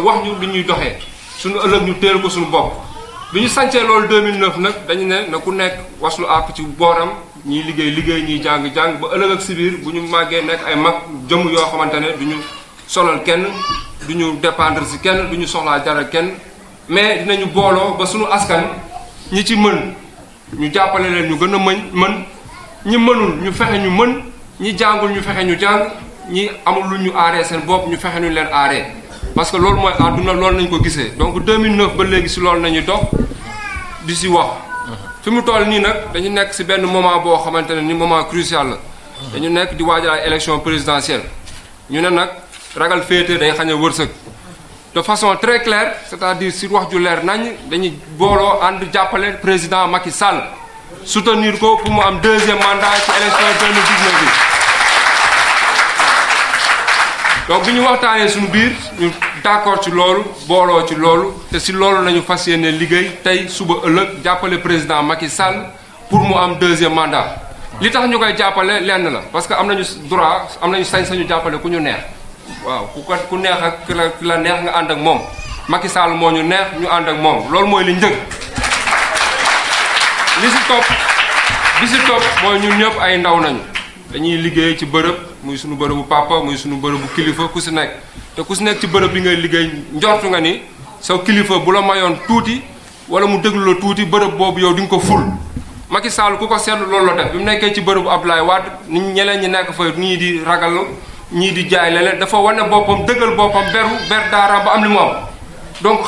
wax ñu li ñuy doxee suñu ëllëg ñu teel ko suñu bopp bi ñu sancee loolu 2009 nag dañu ne na ku nekk waslu àq ci booram ñiy liggéey ñiy jàng ba ëllëg ak si biir bu ñu màggee nekk ay mag jëm yoo xamante ne du ñu sonal kenn du ñu dépendre si kenn du ñu soxlaa jaral kenn mais dinañu booloo ba suñu askan ñi ci mën ñu jàppale leen ñu gën a mën ñi mënul ñu fexe ñu mën ñi jàngul ñu fexe ñu jàng ñi amul lu ñu aaree seen bopp ñu fexe ñu leen aaree parce que loolu mooy àdduna loolu nañu ko gisee donc 2009 ba léegi si loolu nañu dox di si wax fi mu toll nii nag dañu nekk si benn moment boo xamante ne ni moment crucial la dañu nekk di waajal ay élection présidentielle ñu ne nag ragal féete day xañ a wërsëg de façon très claire c'est-à-dire si wax ju leer nañ dañuy booloo ànd jàppale président Macky Sall soutenir ko pour mu am deuxième mandat ci élection 2019 bi donc bi ñu waxtaanee suñu biir ñu d'accord ci loolu booloo ci loolu te si loolu nañu fas yéene liggéey tey suba ëllëg jàppale président Macky Sall pour mu am deuxième mandat li tax ñu koy jàppale lenn la parce que am nañu droit am nañu sañ-sañu jàppale ku ñu neex waaw ku neex ak ki la neex nga ànd ak moom Macky Sall moo ñu neex ñu ànd ak moom loolu mooy li njëkk li si topp mooy ñun ñëpp ay ndaw nañu dañuy liggéey ci bërëb muy suñu bërëbu papa muy suñu bërëbu kilifa ku si nekk te ku si nekk ci bërëb bi ngay liggéey njortu nga ni sa kilifa bu la mayoon tuuti wala mu déglu la tuuti bërëb boobu yow di nga ko ful Macky Sall ku ko seetlu loolu la def bi mu nekkee ci bërëbu Abdoulaye Wade nit ñeneen ñi nekk fa ñii di ragal ñii di jaay leneen dafa wane boppam dëggal boppam ber daara ba am li mu am donc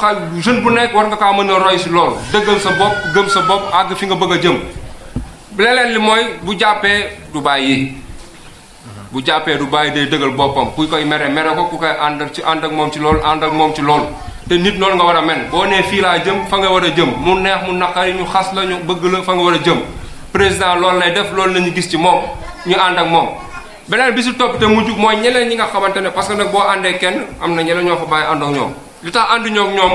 jeune bu nekk war nga kaa mën a roy si loolu dëggal sa bopp gëm sa bopp àgg fi nga bëgg a jëm leneen li mooy bu jàppee du bàyyi day dëggal boppam ku koy mere ko ku koy ànd ak moom ci loolu ànd ak moom ci loolu te nit noonu nga war a mel boo nee fii laa jëm fa nga war a jëm mu neex mu naqari ñu xas la ñu bëgg la fa nga war a jëm président loolu lay def loolu lañu gis ci moom ñu ànd ak moom beneen bi si topp te mujj mooy ñeneen ñi nga xamante ne parce que nag boo àndee kenn am na ñeneen ñoo fa bàyyi ànd ak ñoom li tax ànduñoo ak ñoom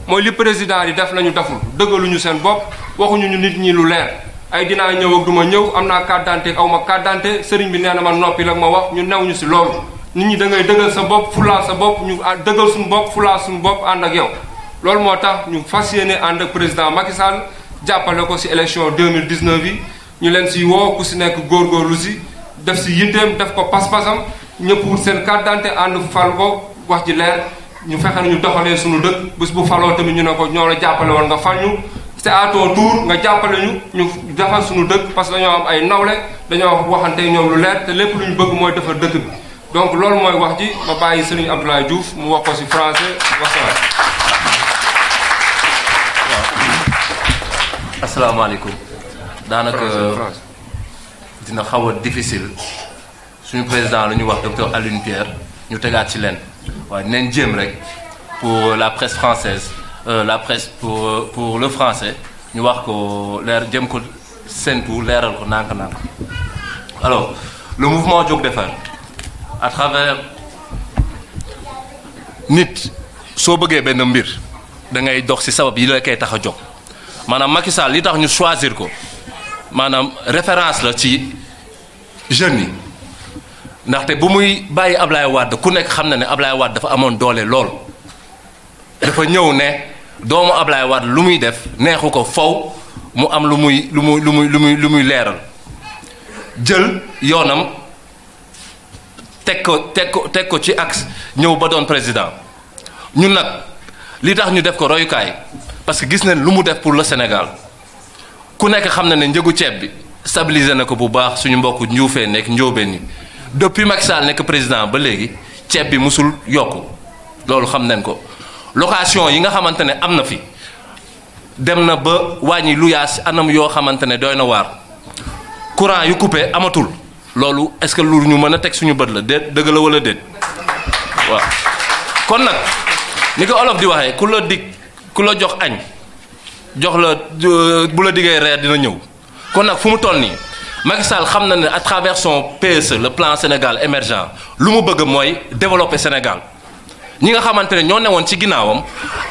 mooy li président yi def lañu deful dëggaluñu seen bopp waxuñu ñu nit ñi lu leer ay dinaa ñëw ak du ma ñëw am naa carte d'identité aw ma carte d'identité sëriñ bi nee na ma noppi la ma wax ñu new ñu si loolu nit ñi da ngay dëggal sa bopp fulaa sa bopp ñu dëggal suñu bopp fulaa suñu bopp ànd ak yow loolu moo tax ñu fas yéene ànd ak président Macky Sall jàppale ko si élection 2019 yi ñu leen si woo ku si nekk góorgóorlu si def si yitteem def ko pas-pasam ñëpp wut seen carte d'identité ànd fal ko wax ji leer ñu fexe ñu doxalee suñu dëkk bés bu faloo tamit ñu ne ko ñoo la jàppale woon nga fal ñu c'est à ton tour nga jàppale ñu defal suñu dëkk parce que dañoo am ay nawle dañoo waxante ñoom lu leer te lépp lu ñu bëgg mooy defar dëkk bi donc loolu mooy wax ji ma bàyyi Serigne Abdoulaye Diouf mu wax ko ci français wasalaam. waaw asalaamaaleykum daanaka dina xaw a difficile suñu président lu ñu wax docteur Alioune Pierre ñu tegaat ci leen waaye dinañ jéem rek pour la presse française la presse pour le français ñu wax ko leer jëm ko sentu leeral ko nànk-nànk. Alors le mouvement Jóg Defar à travers nit soo bëggee benn mbir da ngay dox ci sabab yi la koy tax a jóg maanaam Macky Sall li tax ñu choisir ko maanaam référence la ci jeunes yi ndaxte bu muy bàyyi Ablaye Wade ku nekk xam na ne Ablaye Wade dafa amoon doole lool dafa ñëw ne doomu Ablaye Wade lu muy def neexu ko faw mu am lu muy leeral jël yoonam teg ko ci axe ñëw ba doon président ñun nag li tax ñu def ko royukaay parce que gis nañ lu mu def pour le Sénégal ku nekk xam na ne njëgu ceeb bi stabiliser na ko bu baax suñu mbokk njuufee nekk njóobeen ni depuis Macky Sall nekk président ba léegi ceeb bi musul yokku loolu xam nañ ko location yi nga xamante ne am na fi dem na ba wàññi luyaas anam yoo xamante ne doy na waar courant yu coupé amatul loolu est-ce que lu ñu mën a teg suñu bët la déet dëgg la wala déet waaw kon nag ni ko olof di waxee ku la jox añ jox la bu la diggee reer dina ñëw kon nag fu mu toll nii Macky Sall xam na ne à travers son PSE le plan Sénégal émergent lu mu bëgg mooy développer Sénégal ñi nga xamante ne ñoo newoon ci ginnaawam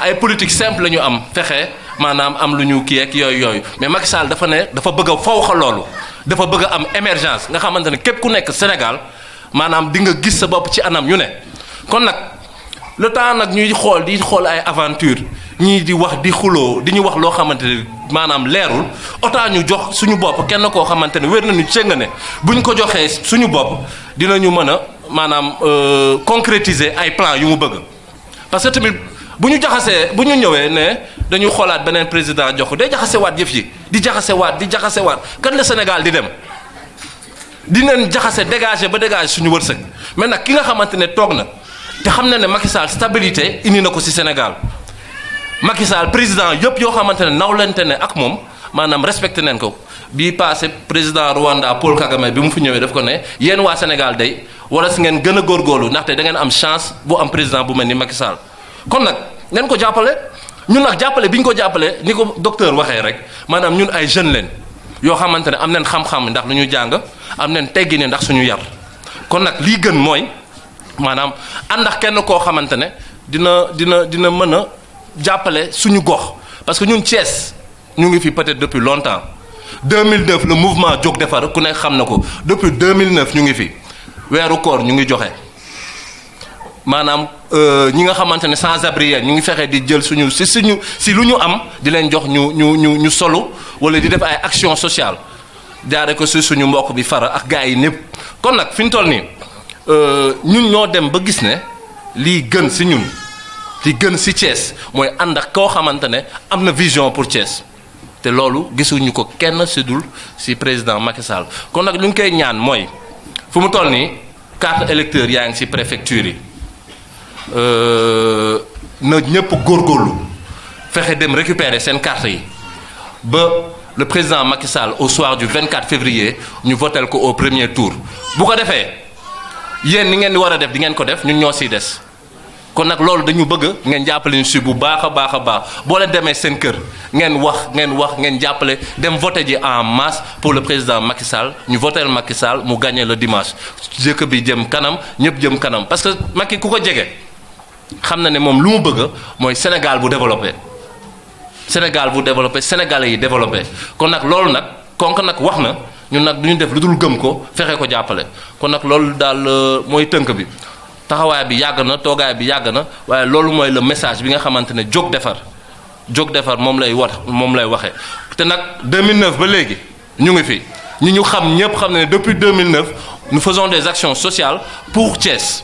ay politique simple la ñu am fexe maanaam am lu ñu kii ak yooyu mais Macky Sall dafa ne dafa bëgg a fawxa loolu dafa bëgg a am émergence nga xamante ne képp ku nekk Sénégal maanaam di nga gis sa bopp ci anam yu ne kon nag le temps nag ñuy xool ay aventure ñii di wax di xuloo di ñu wax loo xamante ne maanaam leerul autant ñu jox suñu bopp kenn koo xamante ne wér nañu cëng ne buñ ko joxee suñu bopp dinañu mën a maanaam concrétiser ay plan yu mu bëgg. parce que tamit bu ñu ñëwee ne dañu xoolaat beneen président jox ko day jaxasewaat yëf yi di jaxasewaat kan la Sénégal di dem dinañ jaxase dégager ba dégager suñu wërsëg mais nag ki nga xamante ne toog na te xam na ne Macky Sall stabilité indi na ko ci Sénégal. Macky Sall président yëpp yoo xamante ne nawlante ne ak moom maanaam respecté nañ ko bii passé président Rwanda Paul Kagame bi mu fi ñëwee daf ko ne yéen waa Sénégal day wala si ngeen gën a góorgóorlu ndaxte da ngeen am chance bu am président bu mel ni Macky Sall. kon nag ngeen ko jàppale ñun nag jàppale bi ñu ko jàppale ni ko docteur waxee rek maanaam ñun ay jeunes leen yoo xamante ne am nañ xam-xam ndax lu ñu jàng am nañ teggi ne ndax suñu yar kon nag lii gën mooy maanaam ànd ak kenn koo xamante ne dina mën a. jàppale suñu gox parce que ñun Thiès ñu ngi fi peut-être depuis longtemps 2009 le mouvement jóg defar ku nekk xam na ko depuis 2009 ñu ngi fi weeru koor ñu ngi joxe maanaam ñi nga xamante ne sans abri ñu ngi fexe di jël si lu ñu am di leen jox ñu solo wala di def ay action sociale jaare ko si suñu mbokk bi fara ak gars yi ñëpp kon nag fi ñu toll nii ñun ñoo dem ba gis ne lii gën si ñun. li gën ci Thiès mooy ànd ak koo xamante ne am na vision pour Thiès te loolu gisuñu ko kenn ci dul ci président Macky Sall kon nag lu ñu koy ñaan mooy fu mu toll nii carte électeur yaa ngi ci préfecture yi na ñëpp góorgóorlu fexe dem récupérer seen carte yi ba le président Macky Sall au soir du 24 février ñu votel ko au premier tour bu ko defee yéen ni ngeen di war a def di ngeen ko def ñun ñoo ciy des. kon nag loolu dañu bëgg ngeen jàppale ñu si bu baax a baax boo leen demee seen kër ngeen jàppale dem voté ji en masse pour le président Macky Sall ñu voté Macky Sall mu gagné le dimanche jëkk bi jëm kanam ñëpp jëm kanam parce que Macky ku ko jege xam na ne moom lu mu bëgg mooy Sénégal bu développé Sénégalais yi développé kon nag loolu nag konk nag wax na ñun nag du ñu def lu dul gëm ko fexe ko jàppale kon nag loolu daal mooy tënk bi. taxawaay bi yàgg na toogaay bi yàgg na waaye loolu mooy le message bi nga xamante ne jóg defar moom lay waxee te nag 2009 ba léegi ñu ngi fi ñu xam ñëpp xam ne depuis 2009 nous faisons des actions sociales pour Thiès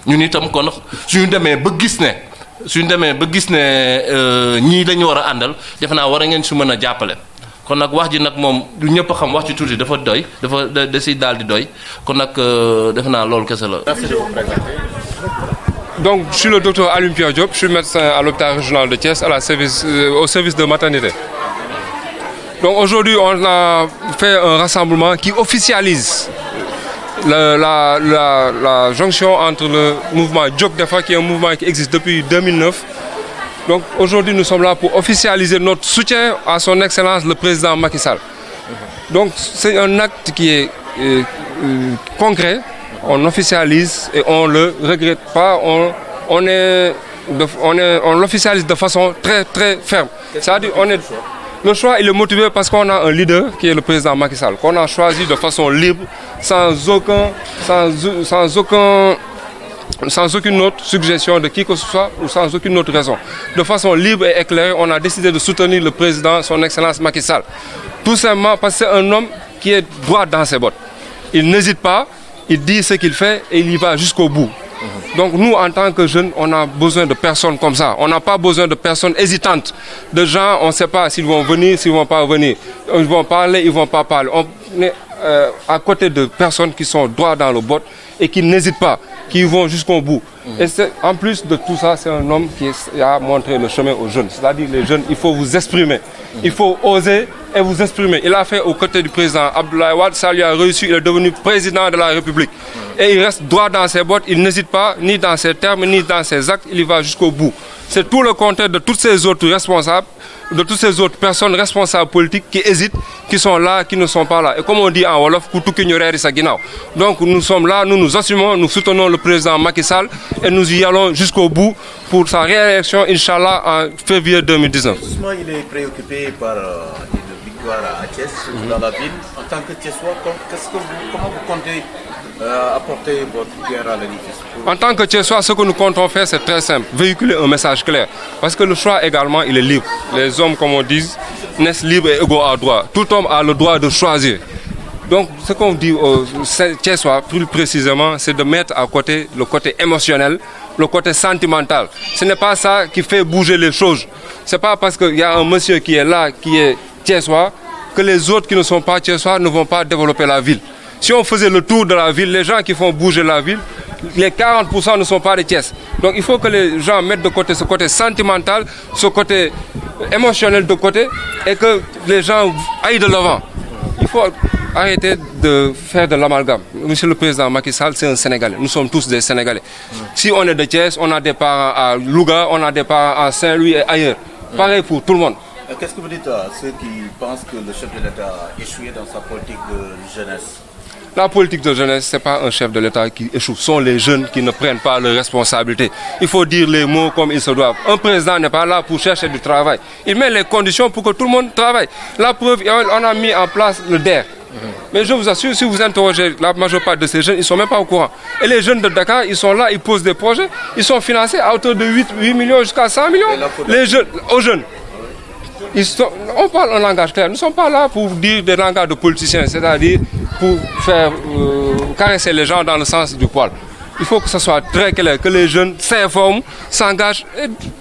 ñun itam kon suñu demee ba gis ne ñii dañu war a àndal defe naa war a ngeen su mën a jàppale. kon nag wax ji nag moom du ñëpp xam wax ci tuuti dafa doy da si daal di doy kon nag defe naa loolu kese la. Donc je suis le docteur Alioune Pierre Diop, je suis médecin à l'hôpital régional de Thiès au service de maternité. Donc aujourd'hui on a fait un rassemblement qui officialise la jonction entre le mouvement Jóg Defar qui est un mouvement qui existe depuis 2009. Donc aujourd'hui, nous sommes là pour officialiser notre soutien à son Excellence le président Macky Sall. Donc c'est un acte qui est concret, on officialise et on ne le regrette pas, on l'officialise de façon très très ferme. C'est-à-dire le choix il est motivé parce qu'on a un leader qui est le président Macky Sall, qu'on a choisi de façon libre, sans aucune autre suggestion de qui que ce soit ou sans aucune autre raison. De façon libre et éclairée, on a décidé de soutenir le président, son Excellence Macky Sall. Tout simplement parce que c'est un homme qui est droit dans ses bottes. Il n'hésite pas, il dit ce qu'il fait et il y va jusqu'au bout. Donc nous, en tant que jeunes, on a besoin de personnes comme ça. On n'a pas besoin de personnes hésitantes. De gens, on ne sait pas s'ils vont venir, s'ils ne vont pas venir. Ils vont parler, ils ne vont pas parler. On est à côté de personnes qui sont droits dans le bottes et qui n'hésitent pas, qui vont jusqu'au bout. Et en plus de tout ça, c'est un homme qui a montré le chemin aux jeunes. C'est-à-dire les jeunes, il faut vous exprimer. Il faut oser et vous exprimer. Il a fait aux côtés du président Abdoulaye Wade, ça lui a réussi, il est devenu président de la République. Et il reste droit dans ses bottes, il n'hésite pas, ni dans ses termes, ni dans ses actes, il y va jusqu'au bout. C'est tout le contraire de toutes ces autres responsables, de toutes ces autres personnes responsables politiques qui hésitent, qui sont là, qui ne sont pas là. Et comme on dit en Wolof, donc nous sommes là, nous nous assumons, nous soutenons le président Macky Sall et nous y allons jusqu'au bout pour sa réélection, Inch'Allah, en février 2019. Il est préoccupé par une victoire à Thiès, dans la ville. En tant que Thiessois, comment vous comptez apporter votre pierre à l'édifice? En tant que Thiessois, ce que nous comptons faire, c'est très simple. Véhiculer un message clair. Parce que le choix également, il est libre. Les hommes, comme on dit, naissent libres et égaux à droit. Tout homme a le droit de choisir. Donc, ce qu'on dit aux Thiessois, plus précisément, c'est de mettre à côté le côté émotionnel, le côté sentimental. Ce n'est pas ça qui fait bouger les choses. Ce n'est pas parce qu'il y a un monsieur qui est là, qui est Thiessois, que les autres qui ne sont pas Thiessois ne vont pas développer la ville. Si on faisait le tour de la ville, les gens qui font bouger la ville, les 40% ne sont pas des Thiès. Donc il faut que les gens mettent de côté ce côté sentimental, ce côté émotionnel de côté, et que les gens aillent de l'avant. Il faut arrêter de faire de l'amalgame. Monsieur le Président Macky Sall, c'est un Sénégalais. Nous sommes tous des Sénégalais. Si on est de Thiès, on a des parents à Louga, on a des parents à Saint-Louis et ailleurs. Pareil pour tout le monde. Qu'est-ce que vous dites à ceux qui pensent que le chef de l'État a échoué dans sa politique de jeunesse? La politique de jeunesse, ce n'est pas un chef de l'État qui échoue. Ce sont les jeunes qui ne prennent pas leurs responsabilités. Il faut dire les mots comme ils se doivent. Un président n'est pas là pour chercher du travail. Il met les conditions pour que tout le monde travaille. La preuve, on a mis en place le DER. Mais je vous assure, si vous interrogez la majeure partie de ces jeunes, ils ne sont même pas au courant. Et les jeunes de Dakar, ils sont là, ils posent des projets. Ils sont financés à hauteur de 8 millions jusqu'à 100 millions. Les jeunes, aux jeunes. On parle un langage clair. Nous ne sommes pas là pour dire des langages de politiciens, c'est-à-dire pour faire caresser les gens dans le sens du poil. Il faut que ce soit très clair, que les jeunes s'informent, s'engagent.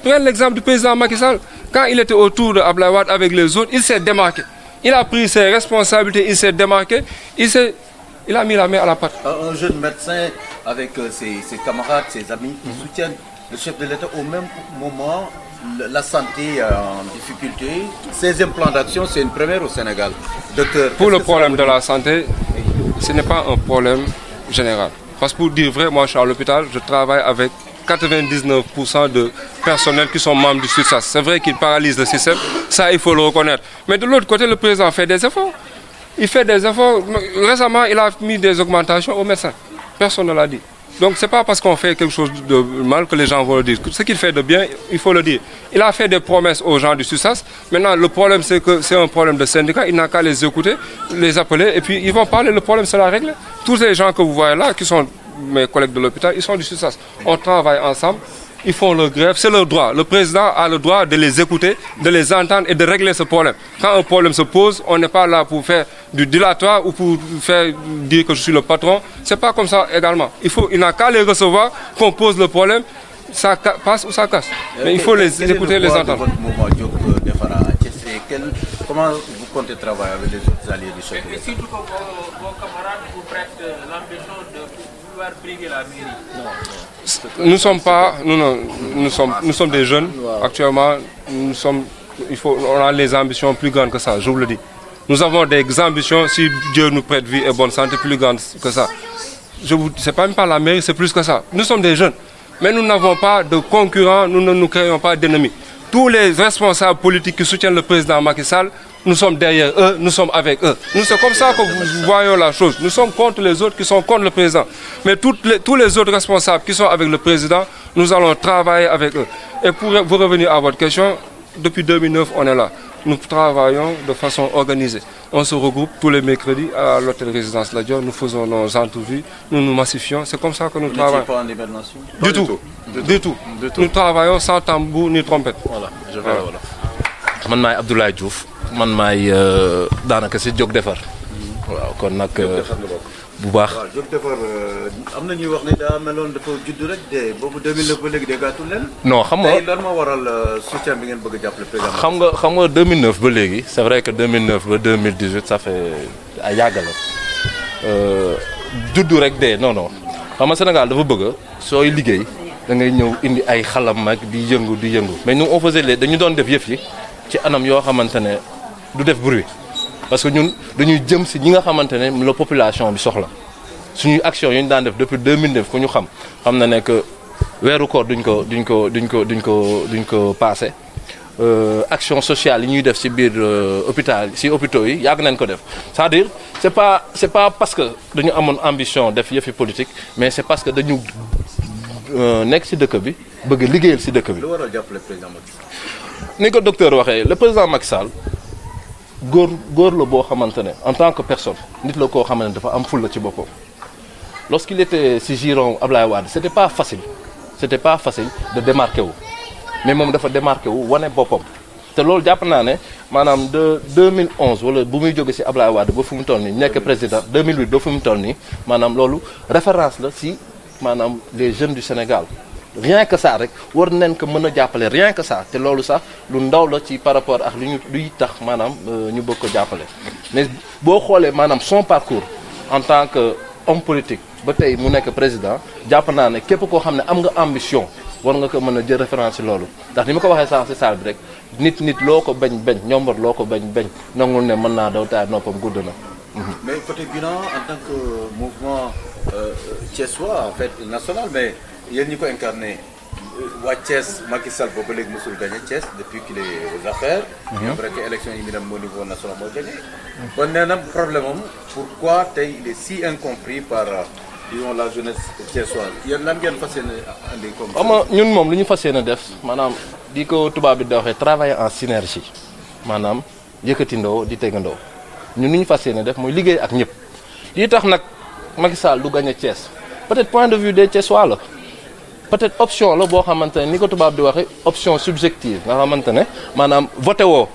Prenez l'exemple du président Macky Sall. Quand il était autour de Abdoulaye Wade avec les autres, il s'est démarqué. Il a pris ses responsabilités, il s'est démarqué, il a mis la main à la pâte. Un jeune médecin avec ses camarades, ses amis, qui soutiennent le chef de l'État au même moment. La santé en difficulté, ces implants d'action, c'est une première au Sénégal. Docteur, pour le problème de la santé, ce n'est pas un problème général. Parce que pour dire vrai, moi je suis à l'hôpital, je travaille avec 99% de personnel qui sont membres du SUTSAS. C'est vrai qu'ils paralysent le système, ça il faut le reconnaître. Mais de l'autre côté, le président fait des efforts. Il fait des efforts. Récemment, il a mis des augmentations aux médecins. Personne ne l'a dit. Donc ce n'est pas parce qu'on fait quelque chose de mal que les gens vont le dire. Ce qu'il fait de bien, il faut le dire. Il a fait des promesses aux gens du SUTSAS. Maintenant, le problème, c'est que c'est un problème de syndicat. Il n'a qu'à les écouter, les appeler, et puis ils vont parler. Le problème sera réglé. Tous les gens que vous voyez là, qui sont mes collègues de l'hôpital, ils sont du SUTSAS. On travaille ensemble. Ils font leur grève, c'est leur droit. Le président a le droit de les écouter, de les entendre et de régler ce problème. Quand un problème se pose, on n'est pas là pour faire du dilatoire ou pour faire dire que je suis le patron. Ce n'est pas comme ça également. Il n'a qu'à les recevoir, qu'on pose le problème, ça passe ou ça casse. Mais il faut les écouter, les entendre. Comment vous comptez travailler avec les autres alliés du chef de l'État? Surtout que vos camarades vous prêtent l'ambition de vouloir briguer la mairie. Nous sommes pas, nous sommes des jeunes. Actuellement, on a les ambitions plus grandes que ça, je vous le dis. Nous avons des ambitions, si Dieu nous prête vie et bonne santé, plus grandes que ça. Ce n'est pas même pas la mairie, c'est plus que ça. Nous sommes des jeunes, mais nous n'avons pas de concurrents, nous ne nous créons pas d'ennemis. Tous les responsables politiques qui soutiennent le président Macky Sall, nous sommes derrière eux, nous sommes avec eux. C'est comme ça que vous voyez la chose. Nous sommes contre les autres qui sont contre le président. Mais tous les autres responsables qui sont avec le président, nous allons travailler avec eux. Et pour vous revenir à votre question, depuis 2009, on est là. Nous travaillons de façon organisée. On se regroupe tous les mercredis à l'hôtel Résidence La Dior. Nous faisons nos entrevues, nous nous massifions. C'est comme ça que nous travaillons. Pas en hibernation? Du tout. Du tout. Nous travaillons sans tambour ni trompette. Voilà, je vais voilà. Man maay Abdoulaye Diouf man maay daanaka si jóg defar. waaw kon nag bu baax. waaw jóg defar am na ñuy wax ne daa meloon dafa judd rek de boobu 2009 ba léegi déggaatul leen. non xam nga tey lan moo waral soutien bi ngeen bëgg a jàppale président. xam nga 2009 ba léegi c'est vrai que 2009 ba 2018 ça fait ay yàgg la judd rek de non xam nga Sénégal dafa bëgg sooy liggéey da ngay ñëw indi ay xalam ak di yëngu. mais nous on faisait dañu doon def yëf yi ci anam yoo xamante ne du def bruit parce que ñun dañuy jëm si ñi nga xamante ne la population bi soxla suñuy action yu ñu daan def depuis 2009 ku ñu xam na ne que weeru koor duñ ko passé action sociale yi ñuy def si biir hôpitaux yi yàgg nañ ko def c'est-à-dire c'est pas parce que dañu amoon ambition def yëfi politique mais c'est parce que dañu nekk si dëkk bi bëgg liggéeyal si dëkk bi. lu war a jàppale président Macky Sall. ni ko docteur waxee le président Macky Sall góor la boo xamante ne en tant que personne nit la koo xamante ne dafa am fulla ci boppam. Lorsqu'il était si giron Ablaye Wade c'était pas facile de démarquer wu mais moom dafa démarqué wu wane boppam te loolu jàpp naa ne maanaam de 2011 wala bu muy jóge si Ablaye Wade ba fu mu toll nii nekk président 2008 ba fu mu toll nii maanaam loolu référence la si maanaam les jeunes du Sénégal rien que ça rek war nañ ko mën a jàppale rien que ça te loolu sax lu ndaw la ci par rapport ak luy tax maanaam ñu bëgg ko jàppale mais boo xoolee maanaam son parcours en tant que homme politique ba tey mu nekk président jàpp naa ne képp koo xam ne am nga ambition war nga ko mën a jël référence ci loolu ndax ni ma ko waxee sànq ci salle bi rek nit loo ko bañ ñombar loo ko bañ nangul ne mën naa daw taay noppam gudd na. Mais côté bilan en tant que mouvement thiessois en fait national mais yéen ñi ko incarné waa Thiès Macky Sall boobu léegi mosul gagné Thiès depuis qu'il est aux affaires. après que élection yi ñu dem au niveau national moo gagné. kon nee na problème am pourquoi tey il est si incompris par disons la jeunesse thiessoise yéen lan ngeen fas yéene andi comme. xam nga ñun moom lu ñu fas yéene def maanaam di ko tubaab bi di waxee travailler en synergie maanaam yëkkatindoo di tegandoo ñun lu ñu fas yéene def mooy liggéey ak ñëpp. lii tax nag Macky Sall du gagné Thiès peut-être point de vue des Thiessois la. peut-être option la boo xamante ne ni ko tubaab di waxee option subjective nga xamante ne maanaam voté woo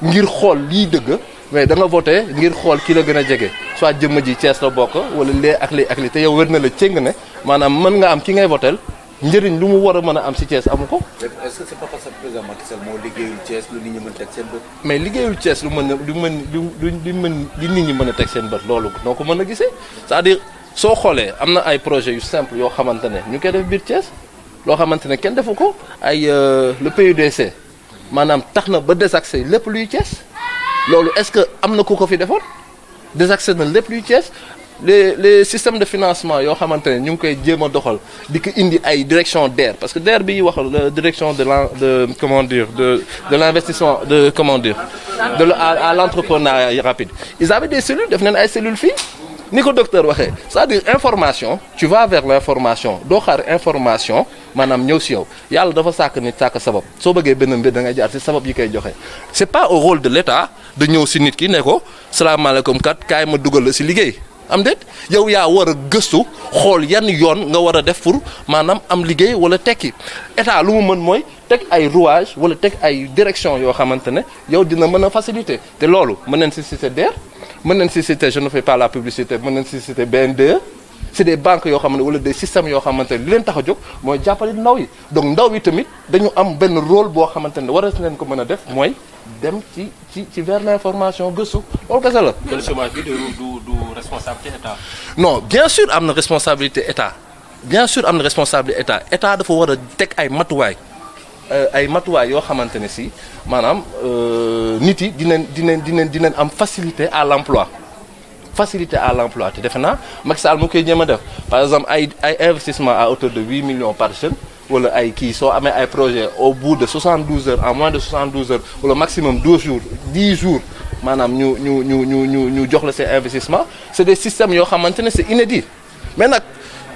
ngir xool lii dëgg mais da nga voté ngir xool ki la gën a jege soit jëmm ji Thiès la bokk wala lee ak lii te yow wér na la cëng ne maanaam mën nga am ki ngay votel njëriñ lu mu war a mën a am si Thiès amu ko. est-ce que c'est pas parce que président Macky Sall moo liggéeyul Thiès lu nit ñi mën a teg seen bët. mais liggéeyul Thiès lu nit ñi mën a teg seen bët loolu noo ko mën a gisee c'est-à-dire soo xoolee am na ay projets yu simple yoo xamante ne ñu koy def biir Thiès. loo xamante ne kenn defu ko ay le PUDC maanaam tax na ba désaxé lépp luy Thiès loolu est-ce que am na ku ko fi defoon désaxé na lépp luy Thiès les systèmes de financement yoo xamante ne ñu ngi koy jéem a doxal di ko indi ay direction DER parce que DER bi wax la direction de l'investissement à l'entrepreneuriat rapide ils avaient des cellules def nañ ay cellules fii ni ko docteur waxee c'est-à-dire information tu vas vers l'information doo xaar information maanaam ñëw si yow yàlla dafa sàkk nit sàkk sabab soo bëggee benn mbir da ngay jaar si sabab yi koy joxe c'est pas au rôle de l'État de ñëw si nit ki ne ko salaamaaleykum kat kaay ma dugal la si liggéey am déet yow yaa war a gëstu xool yan yoon nga war a def pour maanaam am liggéey wala tekki état lu mu mën mooy teg ay rouage wala teg ay direction yoo xamante ne yow dina mën a faciliter te loolu mën nañ si citer DER mën nañ si citer je ne fais pas la publicité mën nañ si citer BNDE c'est des banques yoo xamante ne wala des systèmes yoo xamante ne li leen tax a jóg mooy jàppale ndaw yi donc ndaw yi tamit dañu am benn rôle boo xamante ne war nañ ko mën a def mooy dem ci vers l'information gëstu loolu kese la. le chômage bi du responsabilité état. non bien sûr am na responsabilité état état dafa war a teg ay matuwaay yoo xamante ne si maanaam nit yi dinañ am facilité à l'emploi te defe naa Macky Sall mu koy jéem a def par exemple ay investissement à hauteur de 8 millions par jeune wala ay kii soo amee ay projet au bout de 72 heures en moins de 72 heures wala maximum 12 jours 10 jours maanaam ñu jox la ces investissements c'est des systèmes yoo xamante ne c'est inédit mais nag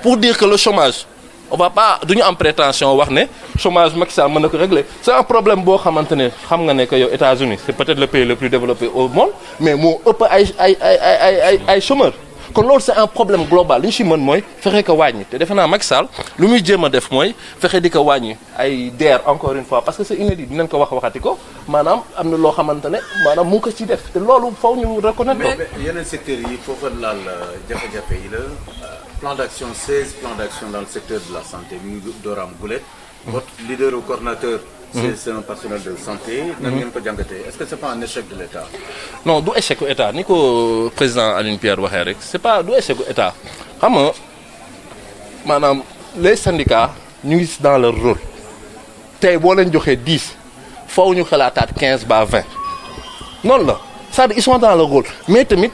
pour dire que le chômage on va pas duñu am prétention wax ne chômage Macky Sall mën na ko régler c'est un problème boo xamante ne xam nga ne que yow États-Unis c'est peut-être le pays le plus développé au monde mais moo ëpp ay chômeurs kon loolu c'est un problème global li ñu si mën mooy fexe ko wàññi te defe naa Macky Sall lu muy jéem a def mooy fexe di ko wàññi ay DER encore une fois parce que c'est inédit dinañ ko waxati ko maanaam am na loo xamante ne maanaam mu ngi ko ci def te loolu faw ñu reconnaître ko. mais yeneen secteurs yi foofa laal jafe-jafe yi la plan d'action 16 plans d'action dans le secteur de la santé mi ngi door am gulet. votre leader ou coordinateur. c'est un personnel de santé. nan ngeen ko jàngatee est-ce que c'est pas un échec de l'État. non du échec u État ni ko président Aline Pierre waxee rek c'est pas du échec u État xam nga maanaam les syndicats ñu ngi dans leur rôle tey boo leen joxee 10 faaw ñu xalaataat 15 ba 20 noonu la c'est-à-dire ils sont dans leur rôle mais tamit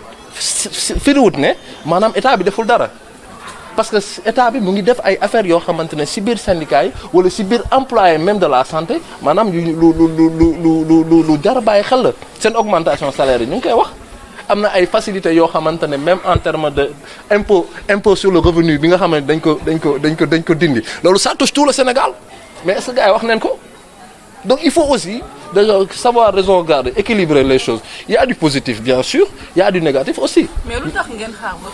firiwut ne maanaam État bi deful dara. parce que état bi mu ngi def ay affaires yoo xamante ne ci biir syndicat yi wala ci biir employé même de la santé maanaam lu jar a bàyyi xel la seen augmentation salaire yi ñu ngi koy wax am na ay facilités yoo xamante ne même en termes de impôt sur le revenu bi nga xam ne dañ ko dindi loolu ça touche tout le Sénégal mais est-ce que gars yi wax nañ ko donc il faut aussi déjà savoir raison garder équilibrer les choses il y a du positif bien sûr il y a du négatif aussi. mais lu tax ngeen xaar ba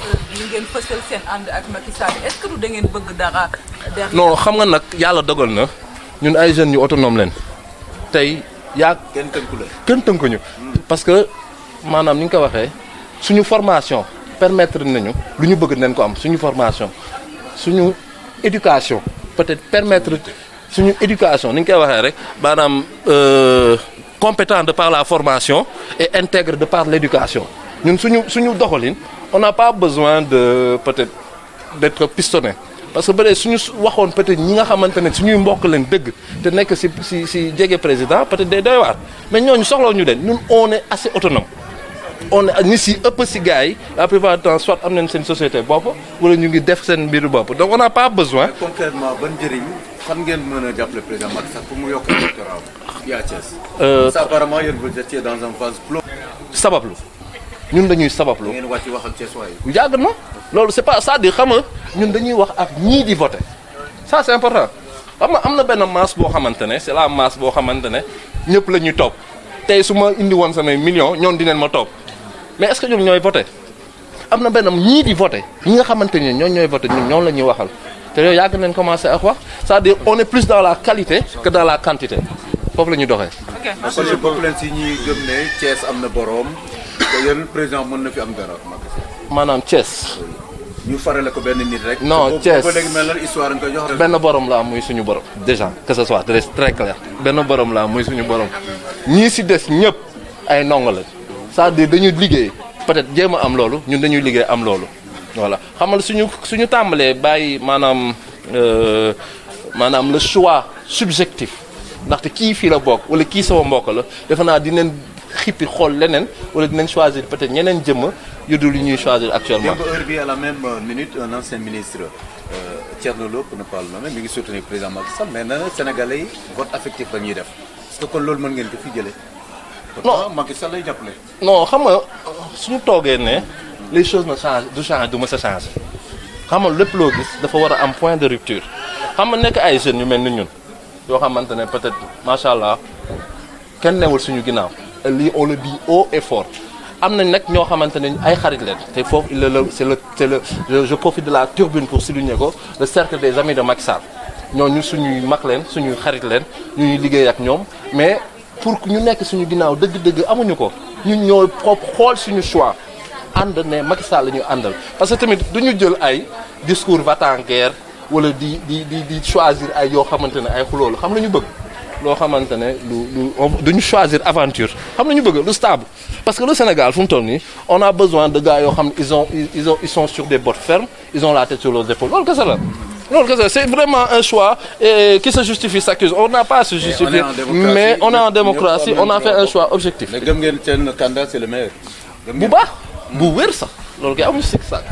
ngeen fësal seen ànd ak Macky Sall est-ce que du da ngeen bëgg dara. non xam nga nag yàlla dogal na ñun ay jeunes yu autonome leen tey yaa. kenn tënkuñu parce que maanaam ni nga ko waxee suñu formation permettre nañu lu ñu bëgg nañ ko am suñu formation suñu éducation peut-être permettre suñu éducation ni nga koy waxee rek maanaam compétent de par la formation et intègre de par l'éducation ñun suñu doxalin on n'a pas besoin de peut-être d'être pistonné parce que ba dee suñu waxoon peut-être ñi nga xamante ne suñuy mbokk leen dëgg te nekk si jege président peut-être day doy waar mais ñooñu soxlaw ñu den ñun on est assez autonome on est ñi si ëpp si gars yi la plupart du temps soit am nañ seen société bopp wala ñu ngi def seen mbiru bopp donc on n'a pas besoin. mais concrètement ban njëriñ fan ngeen mën a jàppale président Macky Sall pour mu yokk électorat fii à Thiès. ça apparemment yéen vous étiez dans un phase clos. sabablu ñun dañuy sabablu. ngeen wàcc wax ak Thiès waay. yàgg na loolu c'est pas c'est-à-dire xam nga ñun dañuy wax ak ñii di voter ça c'est important xam nga am na benn masse boo xamante ne c'est la masse boo xamante ne ñëpp la ñuy topp tey su ma indi woon samay millions ñoom dinañ ma topp mais est-ce que ñoom ñooy voter am na benn ñii di voter ñi nga xamante ne ñooy voter ñun ñoom la ñuy waxal te yooyu yàgg nañ commencer ak wax c'est-à-dire on est plus dans la qualité que dans la quantité foofu la ñuy doxee. ok parce que bokk leen si ñi gëm ne Thiès am na boroom te yéen président mën na fi am dara. maanaam Thiès. ñu farale ko benn nit rek. non Thiès ba léegi mel na histoire nga koy jox rek. benn borom la muy suñu borom déjà que ce soit très clair benn borom la muy suñu borom ñii si des ñëpp ay ndongo la c'est-à-dire dañuy liggéey peut-être jéem a am loolu ñun dañuy liggéey am loolu voilà xam nga suñu tàmbalee bàyyi maanaam le choix subjectif ndaxte kii fii la bokk wala kii sama mbokk la defe naa dinañ xippi xool leneen wala dinañ choisir peut-être ñeneen jëmm yu dul li ñuy choisir actuellement. démb heure bi à la même minute un ancien ministre Thierno Lo pour ne pas le nommer mi ngi soutenir président Macky Sall mais nee na Sénégalais yi vote affectif la ñuy def est-ce que kon loolu mën ngeen ko fi jëlee. non Macky Sall lay jàppale. non xam nga suñu toogee ne les choses ne changent du mës a changer xam nga lépp loo gis dafa war a am point de rupture xam nga nekk ay jeunes yu mel ni ñun yoo xamante ne peut-être macha allah kenn newul suñu ginnaaw lii on le dit haut et fort am nañ nag ñoo xamante ne ay xarit leen te foofu je profite de la turbine pour souligner ko le cercle des amis de Macky Sall ñooñu suñuy mag leen suñuy xarit leen ñu ñuy liggéey ak ñoom mais. pour ñu nekk suñu ginnaaw dëgg-dëgg amuñu ko ñun ñoo xool suñu choix ànd ne Macky Sall la ñu àndal parce que tamit duñu jël ay discours va-t-en-guerre wala di choisir ay yoo xamante ne ay xuloolu xam la ñu bëgg loo xamante ne duñu choisir aventure xam la ñu bëgg lu stable parce que le Sénégal fu mu toll nii on a besoin de gars yoo xam ne ils sont sur des bottes fermes ils ont la tête sur leurs épaules loolu kese la loolu c'est vraiment un choix qui se justifie s'accuse on n'a pas à se justifier mais on est en démocratie on a fait un choix objectif. mais gëm ngeen seen candidat c'est le meilleur. bu baax bu wér sax loolu kay amuñu sikk sax.